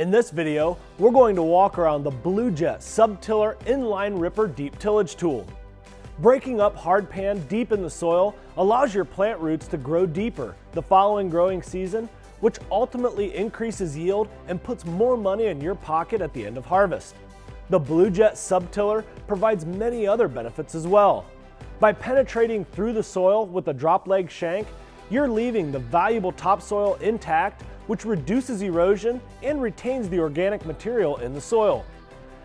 In this video, we're going to walk around the Blu-Jet SubTiller inline ripper deep tillage tool. Breaking up hardpan deep in the soil allows your plant roots to grow deeper the following growing season, which ultimately increases yield and puts more money in your pocket at the end of harvest. The Blu-Jet SubTiller provides many other benefits as well. By penetrating through the soil with a drop leg shank, you're leaving the valuable topsoil intact, which reduces erosion and retains the organic material in the soil.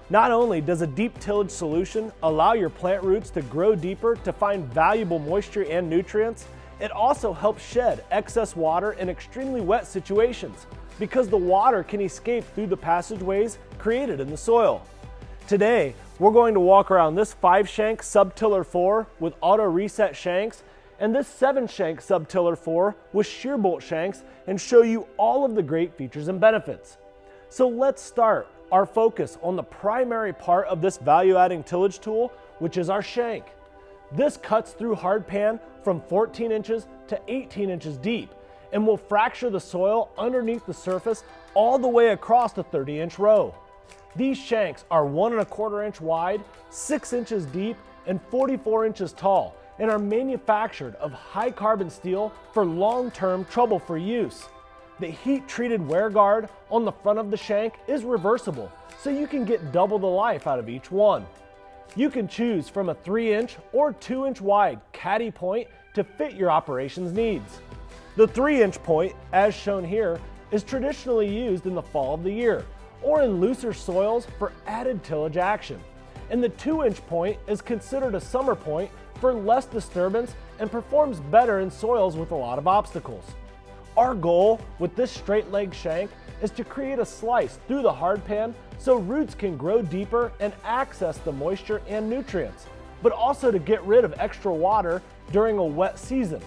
Not only does a deep tillage solution allow your plant roots to grow deeper to find valuable moisture and nutrients, it also helps shed excess water in extremely wet situations because the water can escape through the passageways created in the soil. Today, we're going to walk around this 5-shank SubTiller 4 with auto reset shanks and this 7-shank SubTiller 4 with shear bolt shanks and show you all of the great features and benefits. So let's start our focus on the primary part of this value-adding tillage tool, which is our shank. This cuts through hardpan from 14 inches to 18 inches deep and will fracture the soil underneath the surface all the way across the 30-inch row. These shanks are 1 1/4 inch wide, 6 inches deep, and 44 inches tall, and are manufactured of high carbon steel for long-term trouble-free use. The heat-treated wear guard on the front of the shank is reversible, so you can get double the life out of each one. You can choose from a 3-inch or 2-inch wide caddy point to fit your operations needs. The 3-inch point, as shown here, is traditionally used in the fall of the year, or in looser soils for added tillage action. And the 2-inch point is considered a summer point for less disturbance and performs better in soils with a lot of obstacles. Our goal with this straight leg shank is to create a slice through the hardpan so roots can grow deeper and access the moisture and nutrients, but also to get rid of extra water during a wet season.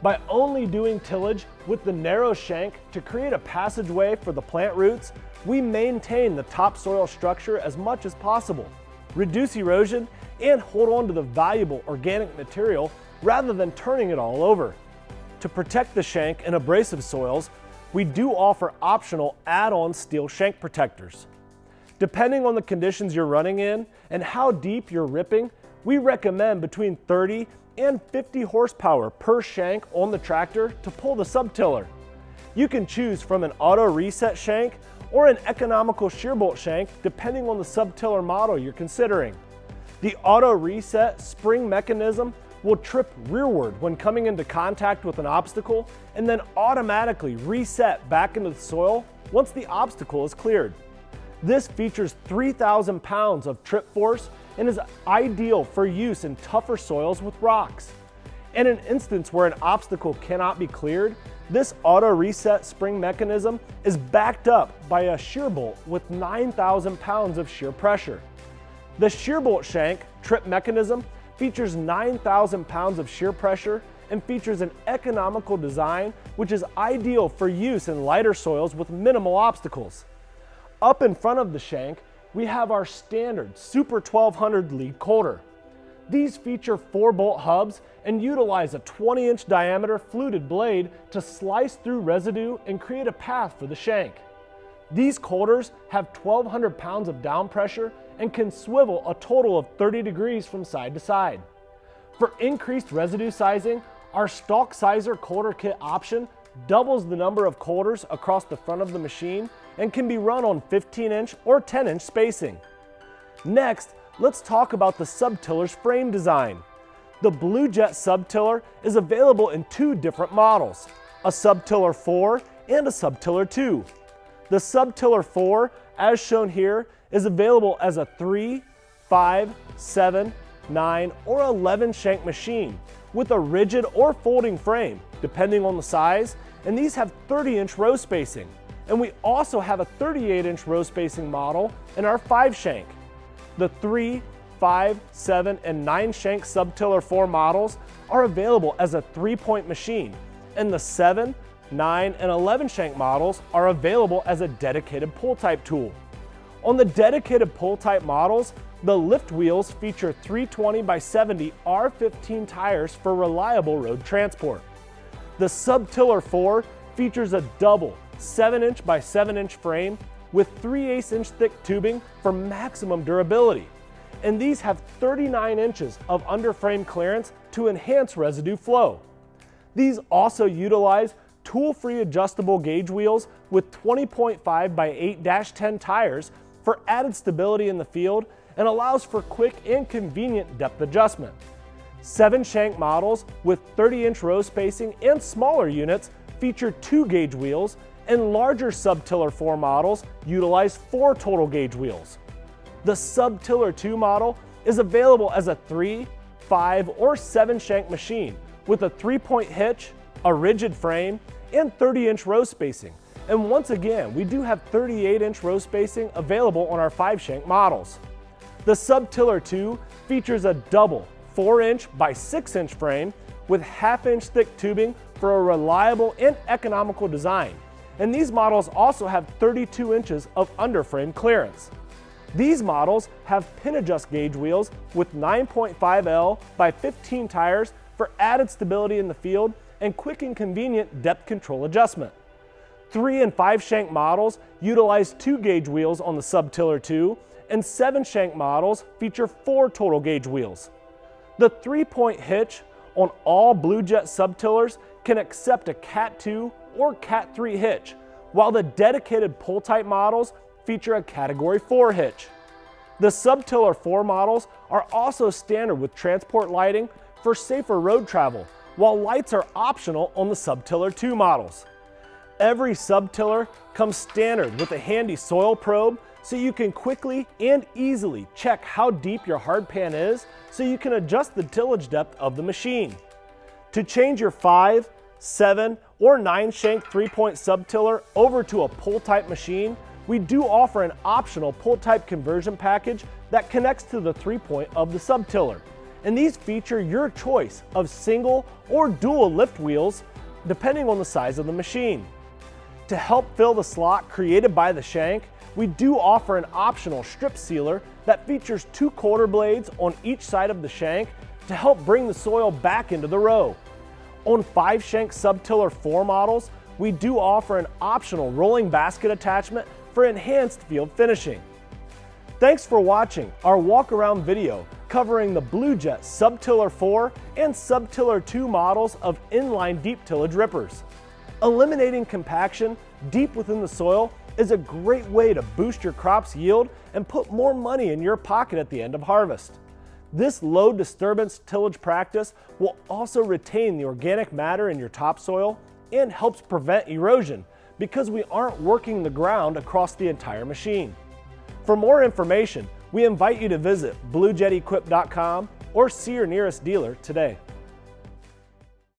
By only doing tillage with the narrow shank to create a passageway for the plant roots, we maintain the topsoil structure as much as possible, reduce erosion, and hold on to the valuable organic material rather than turning it all over. To protect the shank in abrasive soils, we do offer optional add-on steel shank protectors. Depending on the conditions you're running in and how deep you're ripping, we recommend between 30 and 50 horsepower per shank on the tractor to pull the SubTiller. You can choose from an auto reset shank or an economical shear bolt shank depending on the SubTiller model you're considering. The auto reset spring mechanism will trip rearward when coming into contact with an obstacle and then automatically reset back into the soil once the obstacle is cleared. This features 3,000 pounds of trip force and is ideal for use in tougher soils with rocks. In an instance where an obstacle cannot be cleared, this auto reset spring mechanism is backed up by a shear bolt with 9,000 pounds of shear pressure. The shear bolt shank trip mechanism features 9,000 pounds of shear pressure and features an economical design which is ideal for use in lighter soils with minimal obstacles. Up in front of the shank, we have our standard Super 1200 lead coulter. These feature 4-bolt hubs and utilize a 20-inch diameter fluted blade to slice through residue and create a path for the shank. These coulters have 1,200 pounds of down pressure and can swivel a total of 30 degrees from side to side. For increased residue sizing, our stalk sizer coulter kit option doubles the number of coulters across the front of the machine and can be run on 15-inch or 10-inch spacing. Next, let's talk about the SubTiller's frame design. The Blu-Jet SubTiller is available in 2 different models, a SubTiller 4 and a SubTiller 2. The SubTiller 4, as shown here, is available as a 3, 5, 7, 9, or 11 shank machine with a rigid or folding frame, depending on the size, and these have 30-inch row spacing. And we also have a 38-inch row spacing model in our 5-shank. The 3, 5, 7, and 9 shank SubTiller 4 models are available as a 3-point machine, and the 7, 9, and 11 shank models are available as a dedicated pull type tool. On the dedicated pull type models, the lift wheels feature 320 by 70 R15 tires for reliable road transport. The SubTiller 4 features a double 7-inch by 7-inch frame, with 3/8 inch thick tubing for maximum durability. And these have 39 inches of underframe clearance to enhance residue flow. These also utilize tool-free adjustable gauge wheels with 20.5 by 8-10 tires for added stability in the field and allows for quick and convenient depth adjustment. 7 shank models with 30-inch row spacing and smaller units feature 2 gauge wheels, and larger SubTiller 4 models utilize 4 total gauge wheels. The SubTiller II model is available as a 3, 5, or 7 shank machine with a 3-point hitch, a rigid frame, and 30-inch row spacing. And once again, we do have 38-inch row spacing available on our 5 shank models. The SubTiller II features a double 4-inch by 6-inch frame with 1/2-inch thick tubing for a reliable and economical design. And these models also have 32 inches of underframe clearance. These models have pin adjust gauge wheels with 9.5L by 15 tires for added stability in the field and quick and convenient depth control adjustment. 3 and 5 shank models utilize 2 gauge wheels on the SubTiller II, and 7 shank models feature 4 total gauge wheels. The 3-point hitch on all Blu-Jet SubTillers can accept a Cat 2 or Cat 3 hitch, while the dedicated pull-type models feature a Category 4 hitch. The SubTiller 4 models are also standard with transport lighting for safer road travel, while lights are optional on the SubTiller 2 models. Every SubTiller comes standard with a handy soil probe so you can quickly and easily check how deep your hard pan is so you can adjust the tillage depth of the machine. To change your 5, 7, or 9 shank 3-point SubTiller over to a pull-type machine, we do offer an optional pull-type conversion package that connects to the 3-point of the SubTiller. And these feature your choice of single or dual lift wheels depending on the size of the machine. To help fill the slot created by the shank, we do offer an optional strip sealer that features 2 quarter blades on each side of the shank to help bring the soil back into the row. On 5 shank SubTiller 4 models, we do offer an optional rolling basket attachment for enhanced field finishing. Thanks for watching our walk-around video covering the Blu-Jet SubTiller 4 and SubTiller 2 models of inline deep tillage rippers. Eliminating compaction deep within the soil is a great way to boost your crop's yield and put more money in your pocket at the end of harvest. This low disturbance tillage practice will also retain the organic matter in your topsoil and helps prevent erosion because we aren't working the ground across the entire machine. For more information, we invite you to visit bluejetequip.com or see your nearest dealer today.